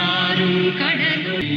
யாரும் கடலுள்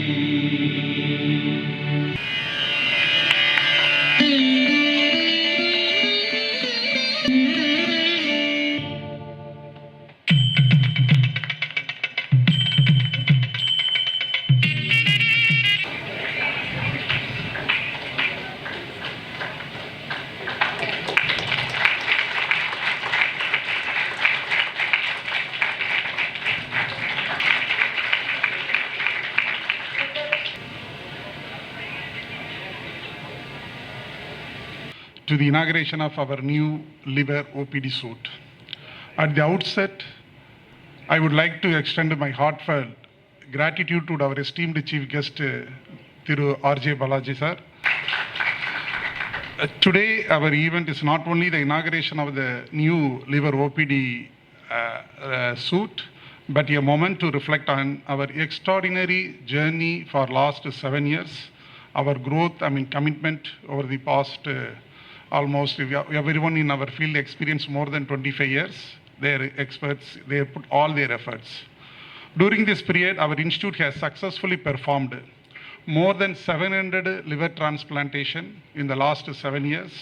to the inauguration of our new liver OPD suite. At the outset, I would like to extend my heartfelt gratitude to our esteemed chief guest, Thiru R.J. Balaji sir. Today, our event is not only the inauguration of the new liver OPD suite, but a moment to reflect on our extraordinary journey for last 7 years, our growth, commitment over the past almost everyone in our field experienced more than 25 years. They're experts, they put all their efforts. During this period, our institute has successfully performed more than 700 liver transplantation in the last 7 years.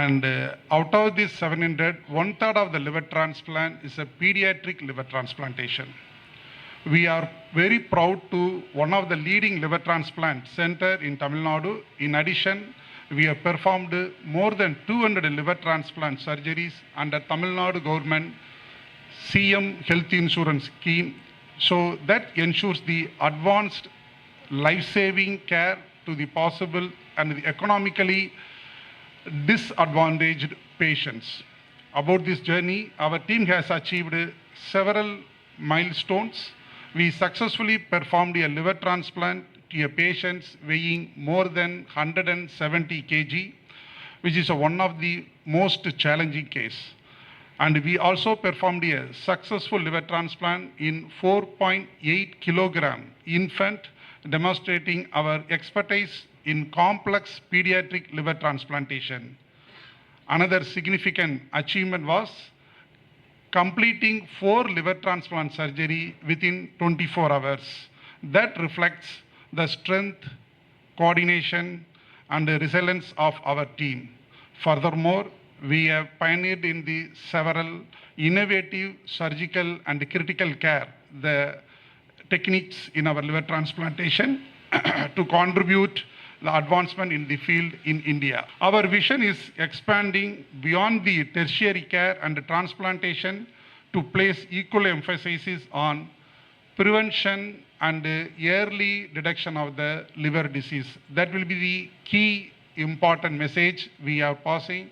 And out of these 700, 1/3 of the liver transplant is a pediatric liver transplantation. We are very proud to one of the leading liver transplant center in Tamil Nadu. In addition, we have performed more than 200 liver transplant surgeries under Tamil Nadu government CM Health Insurance Scheme. So that ensures the advanced life-saving care to the possible and the economically disadvantaged patients. About this journey, our team has achieved several milestones. We successfully performed a liver transplant to a patient weighing more than 170 kg, which is one of the most challenging case. And we also performed a successful liver transplant in 4.8 kilogram infant, demonstrating our expertise in complex pediatric liver transplantation. Another significant achievement was completing 4 liver transplant surgery within 24 hours. That reflects the strength, coordination, and the resilience of our team. Furthermore, we have pioneered in the several innovative surgical and critical care, the techniques in our liver transplantation to contribute the advancement in the field in India. Our vision is expanding beyond the tertiary care and transplantation to place equal emphasis on prevention and early detection of the liver disease. That will be the key important message we are passing.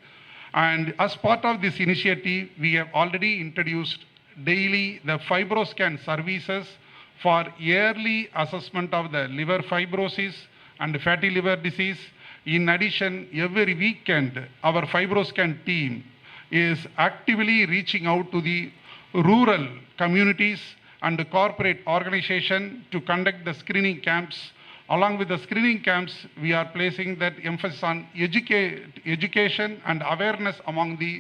And as part of this initiative, we have already introduced daily the FibroScan services for early assessment of the liver fibrosis and fatty liver disease. In addition, every weekend, our FibroScan team is actively reaching out to the rural communities and the corporate organization to conduct the screening camps. Along with the screening camps, we are placing that emphasis on education and awareness among the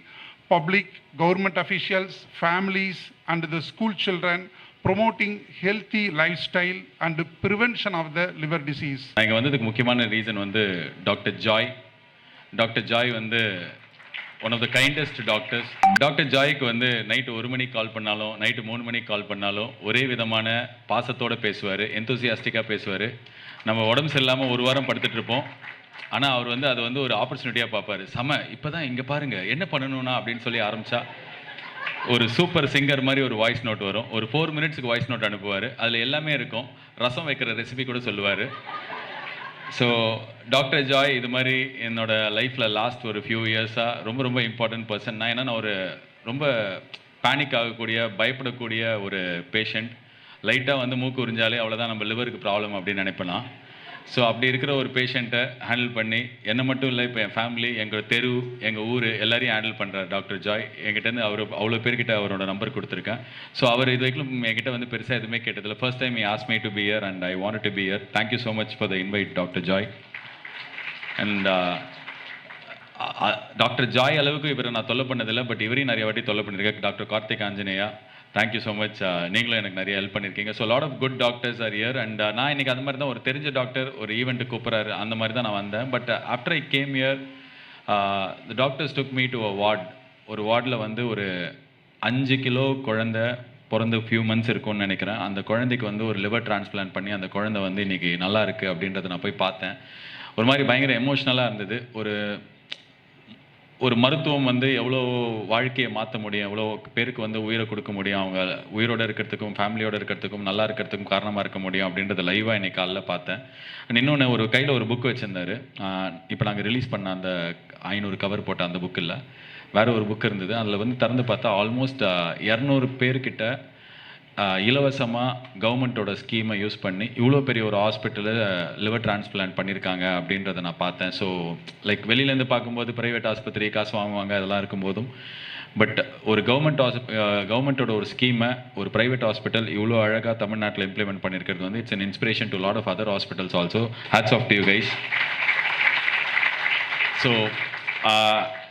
public, government officials, families, and the school children, promoting healthy lifestyle and prevention of the liver disease. இங்கே வந்ததுக்கு முக்கியமான reason வந்து doctor Joy வந்து one of the kindest doctors. Doctor ஜாய்க்கு வந்து night 1 மணிக்கு கால் பண்ணாலும் night 3 மணிக்கு கால் பண்ணாலும் ஒரே விதமான பாசத்தோடு பேசுவார், எந்தூசியாஸ்டிக்காக பேசுவார். நம்ம உடம்பு சரியில்லாமல் 1 வாரம் படுத்துட்ருப்போம், ஆனால் அவர் வந்து அதை வந்து ஒரு ஆப்பர்ச்சுனிட்டியாக பார்ப்பார். இப்போ தான் இங்கே பாருங்கள் என்ன பண்ணணும்னா அப்படின்னு சொல்லி ஆரம்பித்தா ஒரு சூப்பர் சிங்கர் மாதிரி ஒரு வாய்ஸ் நோட் வரும். ஒரு 4 மினிட்ஸுக்கு வாய்ஸ் நோட் அனுப்புவார். அதில் எல்லாமே இருக்கும். ரசம் வைக்கிற ரெசிபி கூட சொல்லுவார். ஸோ டாக்டர் ஜாய் இது மாதிரி என்னோட லைஃப்பில் லாஸ்ட் ஒரு ஃபியூ இயர்ஸாக ரொம்ப இம்பார்ட்டன்ட் பர்சன். நான் ஒரு ரொம்ப பேனிக் ஆகக்கூடிய பயப்படக்கூடிய ஒரு பேஷண்ட். லைட்டாக வந்து மூக்கு உறிஞ்சாலே அவ்வளோதான் நம்ம லிவருக்கு ப்ராப்ளம் அப்படின்னு நினைப்பேன். ஸோ அப்படி இருக்கிற ஒரு பேஷண்ட்டை ஹேண்டில் பண்ணி என்னை மட்டும் இல்லை, இப்போ என் ஃபேமிலி, எங்கள் தெரு, எங்கள் ஊர் எல்லாரையும் ஹேண்டில் பண்ணுறார் டாக்டர் ஜாய். என்கிட்டேருந்து அவர் அவ்வளோ பேர்கிட்ட அவரோட நம்பர் கொடுத்துருக்கேன். ஸோ அவர் இது வரைக்கும் என்கிட்ட வந்து பெருசாக எதுவுமே கேட்டதில்லை. First time he asked me to be here and I wanted to be here. Thank you so much for the invite, Dr. Joy. And doctor Joy அளவுக்கு இவரை நான் தொல்லை பண்ணதில்லை, பட் இவரையும் நிறைய வாட்டி தொல்லை பண்ணியிருக்கேன். Doctor Karthik Anjaneya, thank you so much. நீங்களும் எனக்கு நிறைய ஹெல்ப் பண்ணியிருக்கீங்க. So lot of good doctors are here. And நான் இன்னைக்கு அந்த மாதிரி தான் ஒரு தெரிஞ்ச டாக்டர் ஒரு ஈவெண்ட்டு கூப்பிட்றாரு, அந்த மாதிரி தான் நான் வந்தேன். But after I came year the doctors took me to a ward. ஒரு வார்டில் வந்து ஒரு 5 கிலோ குழந்தை பிறந்து ஃபியூ மந்த்ஸ் இருக்கும்னு நினைக்கிறேன். அந்த குழந்தைக்கு வந்து ஒரு லிவர் டிரான்ஸ்பிளான்ட் பண்ணி அந்த குழந்தை வந்து இன்றைக்கி நல்லா இருக்குது அப்படின்றத நான் போய் பார்த்தேன். ஒரு மாதிரி பயங்கர எமோஷ்னலாக இருந்தது. ஒரு மருத்துவம் வந்து எவ்வளோ வாழ்க்கையை மாற்ற முடியும், எவ்வளோ பேருக்கு வந்து உயிரை கொடுக்க முடியும், அவங்க உயிரோடு இருக்கிறதுக்கும் ஃபேமிலியோடு இருக்கிறதுக்கும் நல்லா இருக்கிறதுக்கும் காரணமாக இருக்க முடியும் அப்படின்றத லைவாக இன்னைக்கு காலைல பார்த்தேன். அண்ட் இன்னொன்று ஒரு கையில் ஒரு புக் வச்சுருந்தாரு. இப்போ நாங்கள் ரிலீஸ் பண்ண அந்த 500 கவர் போட்ட அந்த புக் இல்லை, வேறு ஒரு புக் இருந்தது. அதில் வந்து திறந்து பார்த்தா ஆல்மோஸ்ட் 200 பேர்கிட்ட இலவசமாக கவர்மெண்ட்டோட ஸ்கீமை யூஸ் பண்ணி இவ்வளோ பெரிய ஒரு ஹாஸ்பிட்டலில் லிவர் டிரான்ஸ்பிளான்ட் பண்ணியிருக்காங்க அப்படின்றத நான் பார்த்தேன். ஸோ லைக் வெளியிலேருந்து பார்க்கும்போது ப்ரைவேட் ஆஸ்பத்திரி காசு வாங்குவாங்க அதெல்லாம் இருக்கும்போதும், பட் ஒரு கவர்மெண்ட்டோட ஒரு ஸ்கீமை ஒரு ப்ரைவேட் ஹாஸ்பிட்டல் இவ்வளோ அழகாக தமிழ்நாட்டில் இம்ப்ளிமெண்ட் பண்ணியிருக்கிறது வந்து it's an inspiration to lot of other hospitals also. Hats off to you guys. So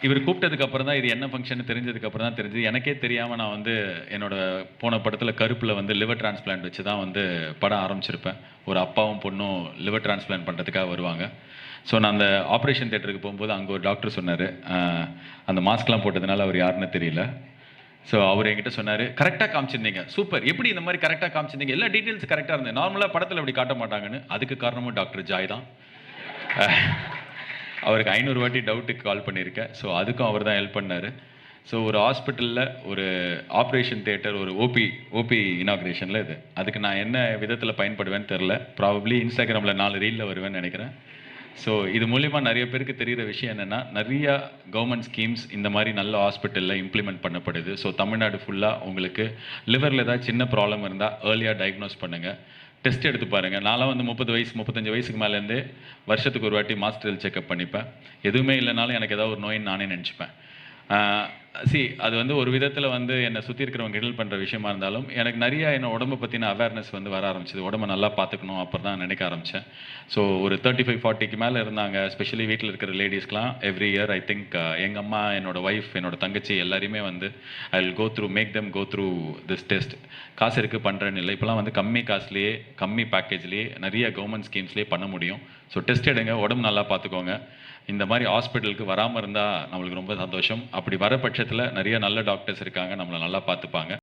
இவர் கூப்பிட்டதுக்கு அப்புறம் தான் இது என்ன ஃபங்க்ஷன் தெரிஞ்சதுக்கு அப்புறம் தான் தெரிஞ்சு. எனக்கே தெரியாமல் நான் வந்து என்னோட போன படத்தில் கருப்பில் வந்து லிவர் டிரான்ஸ்பிளான்ட் வச்சு தான் வந்து படம் ஆரம்பிச்சிருப்பேன். ஒரு அப்பாவும் பொண்ணும் லிவர் டிரான்ஸ்பிளான்ட் பண்ணுறதுக்காக வருவாங்க. ஸோ நான் அந்த ஆப்ரேஷன் தேட்டருக்கு போகும்போது அங்கே ஒரு டாக்டர் சொன்னார், அந்த மாஸ்க்லாம் போட்டதுனால அவர் யாருன்னு தெரியல. ஸோ அவர் என்கிட்ட சொன்னார், கரெக்டாக காமிச்சிருந்தீங்க, சூப்பர், எப்படி இந்த மாதிரி கரெக்டாக காமிச்சிருந்தீங்க, எல்லா டீட்டெயில்ஸ் கரெக்டாக இருந்தது, நார்மலாக படத்தில் அப்படி காட்ட மாட்டாங்கன்னு. அதுக்கு காரணமும் டாக்டர் ஜாய் தான். அவருக்கு 500 வாட்டி டவுட்டுக்கு கால் பண்ணியிருக்கேன். ஸோ அதுக்கும் அவர் தான் ஹெல்ப் பண்ணார். ஸோ ஒரு ஹாஸ்பிட்டலில் ஒரு ஆப்ரேஷன் தியேட்டர் ஒரு ஓபி இனாக்ரேஷனில் இது, அதுக்கு நான் என்ன விதத்தில் பயன்படுவேன்னு தெரில. ப்ராபப்ளி இன்ஸ்டாகிராமில் 4 ரீலில் வருவேன்னு நினைக்கிறேன். ஸோ இது மூலிமா நிறைய பேருக்கு தெரிகிற விஷயம் என்னென்னா, நிறையா கவர்மெண்ட் ஸ்கீம்ஸ் இந்த மாதிரி நல்ல ஹாஸ்பிட்டலில் இம்ப்ளிமெண்ட் பண்ணப்படுது. ஸோ தமிழ்நாடு ஃபுல்லாக உங்களுக்கு லிவரில் ஏதாவது சின்ன ப்ராப்ளம் இருந்தால் ஏர்லியாக டயக்னோஸ் பண்ணுங்கள், டெஸ்ட் எடுத்து பாருங்கள். நான்லாம் வந்து 30 வயசு 35 வயசுக்கு மேலேருந்தே வருஷத்துக்கு ஒரு வாட்டி மாஸ்டர் செக்அப் பண்ணிப்பேன். எதுவுமே இல்லைனாலும் எனக்கு ஏதாவது ஒரு நோயின்னு நானே நினச்சிப்பேன். அது வந்து ஒரு விதத்தில் வந்து என்னை சுற்றி இருக்கிறவங்க கிண்டல் பண்ணுற விஷயமா இருந்தாலும் எனக்கு நிறைய என்னோட உடம்பை பற்றின அவேர்னஸ் வந்து வர ஆரம்பிச்சிது. உடம்பை நல்லா பார்த்துக்கணும் அப்புறம் தான் நினைக்க ஆரம்பித்தேன். ஸோ ஒரு 35-40க்கு மேலே இருந்தாங்க, ஸ்பெஷலி வீட்டில் இருக்கிற லேடிஸ்க்கெலாம் எவ்ரி இயர் ஐ திங்க் எங்கள் அம்மா, என்னோடய ஒய்ஃப், என்னோட தங்கச்சி எல்லாருமே வந்து I will make them go through this test. காசு இருக்குது பண்ணுறேன்னு இல்லை, இப்போலாம் வந்து கம்மி காசுலேயே கம்மி பேக்கேஜ்லேயே நிறைய கவர்மெண்ட் ஸ்கீம்ஸ்லேயே பண்ண முடியும். ஸோ டெஸ்ட் எடுங்க, உடம்பு நல்லா பார்த்துக்கோங்க. இந்த மாதிரி ஹாஸ்பிட்டலுக்கு வராமல் இருந்தால் நம்மளுக்கு ரொம்ப சந்தோஷம். அப்படி வர பட்சத்தில் நிறைய நல்ல டாக்டர்ஸ் இருக்காங்க, நம்மளை நல்லா பார்த்துப்பாங்க.